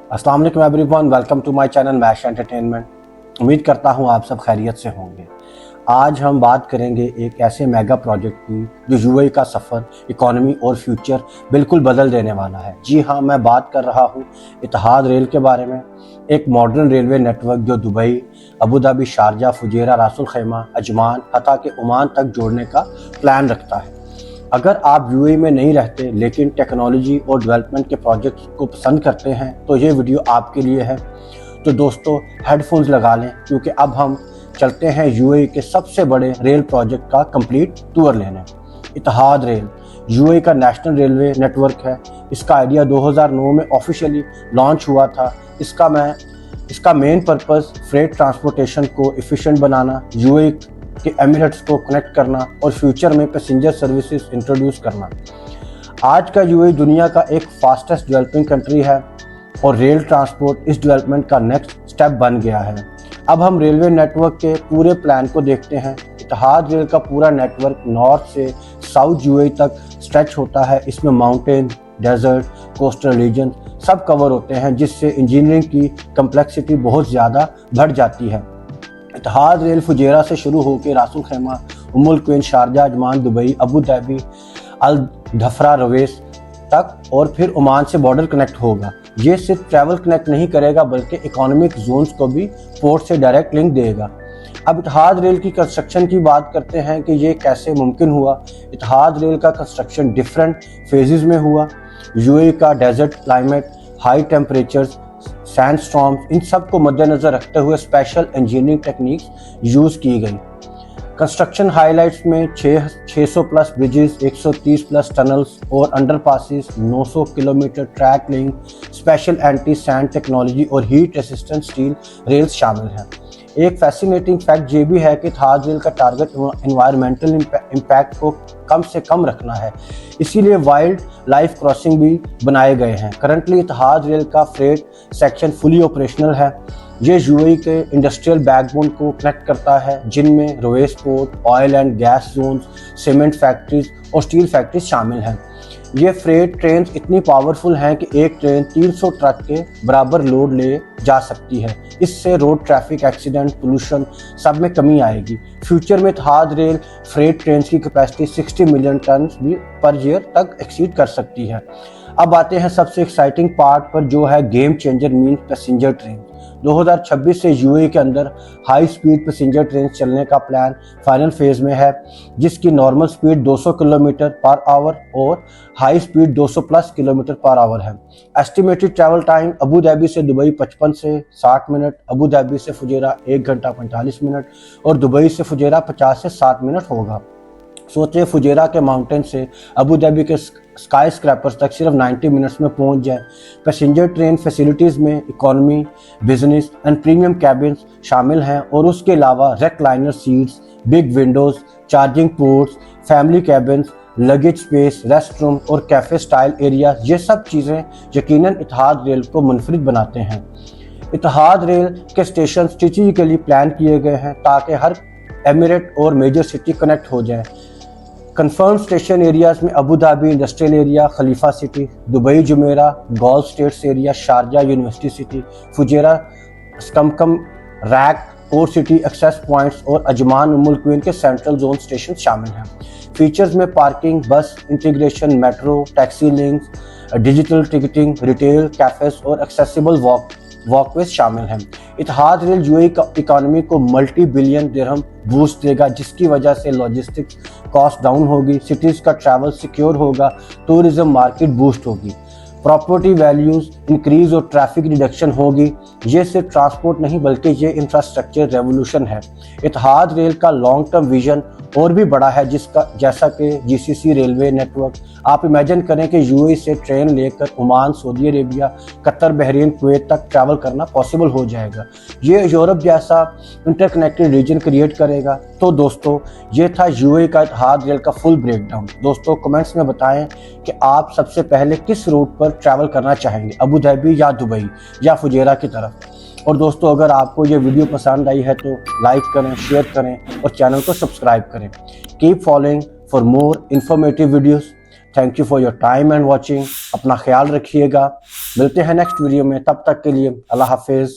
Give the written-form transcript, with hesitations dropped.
अस्सलाम वालेकुम everyone, welcome to my channel Mash Entertainment. उम्मीद करता हूँ आप सब खैरियत से होंगे। आज हम बात करेंगे एक ऐसे मेगा प्रोजेक्ट की जो यूएई का सफ़र, इकोनॉमी और फ्यूचर बिल्कुल बदल देने वाला है। जी हाँ, मैं बात कर रहा हूँ इत्तेहाद रेल के बारे में। एक मॉडर्न रेलवे नेटवर्क जो Dubai, Abu Dhabi, Sharjah, Fujairah, Ras al Khaimah, Ajman, Hatta के ओमान तक जोड़ने का प्लान रखता है। अगर आप यूएई में नहीं रहते लेकिन टेक्नोलॉजी और डेवलपमेंट के प्रोजेक्ट्स को पसंद करते हैं तो ये वीडियो आपके लिए है। तो दोस्तों, हेडफोन्स लगा लें क्योंकि अब हम चलते हैं यूएई के सबसे बड़े रेल प्रोजेक्ट का कंप्लीट टूर लेने। इत्तेहाद रेल यूएई का नेशनल रेलवे नेटवर्क है। इसका आइडिया 2009 में ऑफिशियली लॉन्च हुआ था। इसका मेन पर्पस फ्रेट ट्रांसपोर्टेशन को एफिशिएंट बनाना, यूएई के एमिरेट्स को कनेक्ट करना और फ्यूचर में पैसेंजर सर्विसेज इंट्रोड्यूस करना। आज का यूएई दुनिया का एक फास्टेस्ट डेवलपिंग कंट्री है और रेल ट्रांसपोर्ट इस डेवलपमेंट का नेक्स्ट स्टेप बन गया है। अब हम रेलवे नेटवर्क के पूरे प्लान को देखते हैं। इत्तेहाद रेल का पूरा नेटवर्क नॉर्थ से साउथ यूएई तक स्ट्रेच होता है। इसमें माउंटेन, डेजर्ट, कोस्टल रीजन सब कवर होते हैं, जिससे इंजीनियरिंग की कम्प्लेक्सिटी बहुत ज़्यादा बढ़ जाती है। इत्तेहाद रेल फुजेरा से शुरू होकर Ras al Khaimah, Umm al Quwain, Sharjah, Ajman, Dubai, Abu Dhabi, Al Dhafra, Ruwais तक और फिर ओमान से बॉर्डर कनेक्ट होगा। ये सिर्फ ट्रैवल कनेक्ट नहीं करेगा बल्कि इकोनॉमिक जोन्स को भी पोर्ट से डायरेक्ट लिंक देगा। अब इत्तेहाद रेल की कंस्ट्रक्शन की बात करते हैं कि ये कैसे मुमकिन हुआ। इत्तेहाद रेल का कंस्ट्रक्शन डिफरेंट फेजेस में हुआ। यूएई का डेजर्ट क्लाइमेट, हाई टेम्परेचर्स, सैंडस्टॉर्म्स, इन सब को मद्देनजर रखते हुए स्पेशल इंजीनियरिंग टेक्निक्स यूज़ की गई। कंस्ट्रक्शन हाइलाइट्स में 600 प्लस ब्रिजेस, 130 प्लस टनल्स और underpasses, 900 kilometre track link, special anti sand technology और हीट रेसिस्टेंट स्टील रेल्स शामिल हैं। एक फैसिनेटिंग फैक्ट ये भी है कि इत्तेहाद रेल का टारगेट एनवायरमेंटल इम्पैक्ट को कम से कम रखना है, इसीलिए वाइल्ड लाइफ क्रॉसिंग भी बनाए गए हैं। करंटली इत्तेहाद रेल का फ्रेट सेक्शन फुली ऑपरेशनल है। ये यूएई के इंडस्ट्रियल बैकबोन को कनेक्ट करता है, जिनमें Ruwais port, oil and gas zones, cement factories और स्टील फैक्ट्रीज शामिल हैं। ये फ्रेट ट्रेन इतनी पावरफुल हैं कि एक ट्रेन 300 ट्रक के बराबर लोड ले जा सकती है। इससे रोड ट्रैफिक, एक्सीडेंट, पोल्यूशन सब में कमी आएगी। फ्यूचर में इत्तेहाद रेल फ्रेट ट्रेन की कैपेसिटी 60 मिलियन टन भी पर ईयर तक एक्सीड कर सकती है। अब आते हैं सबसे एक्साइटिंग पार्ट पर, जो है game changer mean passenger train. 2026 से यूएई के अंदर हाई स्पीड पैसेंजर ट्रेन चलने का प्लान फाइनल फेज में है, जिसकी normal speed 200 kilometre per hour और high speed 200 plus kilometre per hour है। Estimated travel time Abu Dhabi से दुबई 55 से 60 मिनट, अबू धाबी से फुजेरा 1 घंटा 45 मिनट और दुबई से फुजेरा 50 से 60 मिनट होगा। सोचिए फुजेरा के माउंटेन से अबू धाबी के स्काई स्क्रैपर्स तक सिर्फ 90 मिनट्स में पहुंच जाए। पैसेंजर ट्रेन फैसिलिटीज़ में economy, business and premium cabins शामिल हैं और उसके अलावा recliner seats, big Windows, charging ports, family cabins, luggage space, rest room और कैफ़े स्टाइल एरिया, ये सब चीज़ें यकीनन इत्तेहाद रेल को मुनफरिद बनाते हैं। इत्तेहाद रेल के स्टेशन स्ट्रेटेजिकली प्लान किए गए हैं ताकि हर एमिरेट और मेजर सिटी कनेक्ट हो जाए। कंफर्म स्टेशन एरियाज में Abu Dhabi industrial area, Khalifa city, Dubai Jumeirah, Gulf States area, Sharjah university city, Fujairah Sakamkam RAK core city access points और अजमान उम्मुल क्वीन के central zone station शामिल हैं। Features में parking, bus integration, metro, taxi links, digital ticketing, retail, cafes और accessible walkways शामिल हैं। Etihad rail UAE का economy को मल्टी बिलियन दिरहम बूस्ट देगा, जिसकी वजह से लॉजिस्टिक्स कॉस्ट डाउन होगी, सिटीज़ का ट्रैवल सिक्योर होगा, टूरिज्म मार्केट बूस्ट होगी, प्रॉपर्टी वैल्यूज़ इंक्रीज और ट्रैफिक रिडक्शन होगी। ये सिर्फ ट्रांसपोर्ट नहीं बल्कि ये इंफ्रास्ट्रक्चर रेवोल्यूशन है। इत्तेहाद रेल का लॉन्ग टर्म विजन और भी बड़ा है, जैसा कि जीसीसी रेलवे नेटवर्क। आप इमेजिन करें कि यूएई से ट्रेन लेकर Oman, Saudi Arabia, Qatar, Bahrain, Kuwait तक ट्रैवल करना पॉसिबल हो जाएगा। ये यूरोप जैसा इंटरकनेक्टेड रीजन क्रिएट करेगा। तो दोस्तों, ये था यूएई का इत्तेहाद रेल का फुल ब्रेकडाउन। दोस्तों, कमेंट्स में बताएं कि आप सबसे पहले किस रूट पर ट्रैवल करना चाहेंगे, अबू धाबी या दुबई या फुजेरा की तरफ। और दोस्तों, अगर आपको ये वीडियो पसंद आई है तो लाइक करें, शेयर करें और चैनल को सब्सक्राइब करें। Keep following for more informative videos. Thank you for your time and watching. अपना ख्याल रखिएगा। मिलते हैं नेक्स्ट वीडियो में, तब तक के लिए अल्लाह हाफिज़।